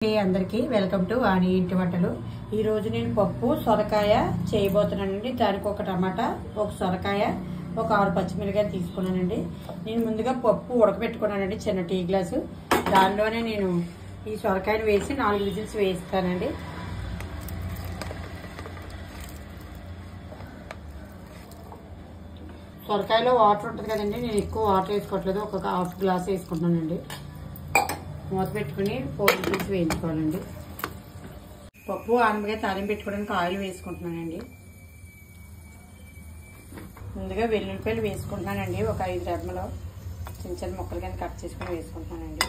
అందరికీ welcome to వాణి ఇంటి వంటలు। ఈ రోజు నేను పప్పు సొరకాయ చేయబోతున్నానండి। దానికి ఒక టమాటా, ఒక సొరకాయ, ఒక 6 పచ్చిమిరపకాయలు తీసుకున్నానండి। నేను ముందుగా పప్పు ఉడకబెట్టుకున్నానండి చిన్న టీ గ్లాసు। దానిలోనే నేను ఈ సొరకాయను వేసి 4 విజిల్స్ వేస్తానండి। సొరకాయలో వాటర్ ఉంటుంది కదండి, నేను ఎక్కువ వాటర్ వేసుకోవట్లేదు, ఒక హాఫ్ గ్లాస్ వేసుకుంటున్నానండి। మూత పెట్టుకుని 4 విజిల్స్ వేయించుకోవాలండి। పప్పు ఆనపకాయ తాలింపు పెట్టుకోవడానికి ఆయిల్ వేసుకుంటున్నానండి। ముందుగా వెల్లుల్లిపాయలు వేసుకుంటున్నానండి, ఒక 5 రెమ్మలు చిన్న చిన్న ముక్కలు కింద కట్ చేసుకుని వేసుకుంటున్నానండి।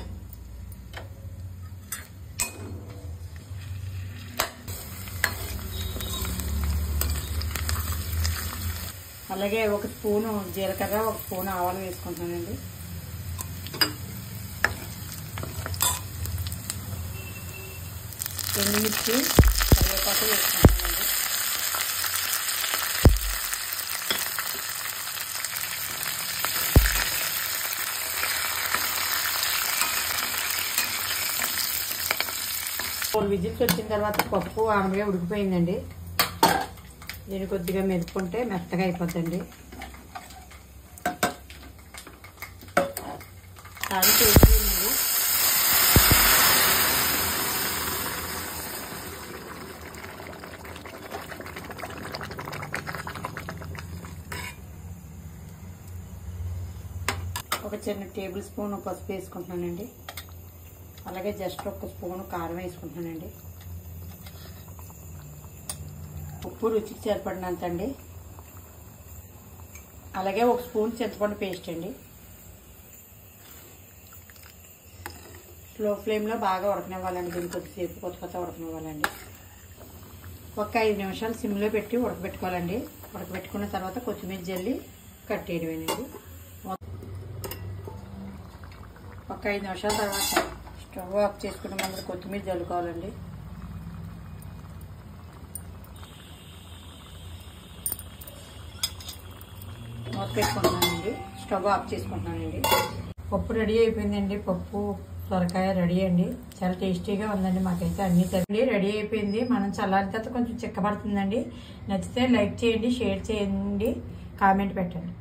అలాగే ఒక స్పూను జీలకర్ర, ఒక స్పూన్ ఆవాలు వేసుకుంటున్నానండి। ఎండుమిర్చి, కరివేపాకు వేసుకుంటానండి। ఫోర్ విజిల్స్ వచ్చిన తర్వాత పప్పు ఆనపకాయ ఉడికిపోయిందండి। దీన్ని కొద్దిగా మెదుపుకుంటే మెత్తగా అయిపోద్దండి। చాలా టేస్టీగా ఒక చిన్న టేబుల్ స్పూన్ పసుపు వేసుకుంటున్నానండి। అలాగే జస్ట్ ఒక స్పూన్ కారం వేసుకుంటున్నానండి। ఉప్పు రుచికి సరిపడినంత అండి। అలాగే ఒక స్పూన్ చింతపండు పేస్ట్ అండి। స్లో ఫ్లేమ్లో బాగా ఉడకనివ్వాలండి, దీన్ని కొద్దిసేపు కొత్త ఉడకనివ్వాలండి। ఒక 5 నిమిషాలు సిమ్లో పెట్టి ఉడకబెట్టుకోవాలండి। ఉడకబెట్టుకున్న తర్వాత కొత్తిమీర జల్లి కట్టేయడమేనండి। ఒక 5 నిమిషాల తర్వాత స్టవ్ ఆఫ్ చేసుకుని ముందు కొత్తిమీర జల్లుకోవాలండి। మూత పెట్టుకుంటున్నానండి, స్టవ్ ఆఫ్ చేసుకుంటున్నానండి। పప్పు రెడీ అయిపోయిందండి, పప్పు సొరకాయ రెడీ అండి। చాలా టేస్టీగా ఉందండి, మాకైతే అన్ని రెడీ అయిపోయింది। మనం చల్లారిన తర్వాత కొంచెం చిక్కబడుతుందండి। నచ్చితే లైక్ చేయండి, షేర్ చేయండి, కామెంట్ పెట్టండి।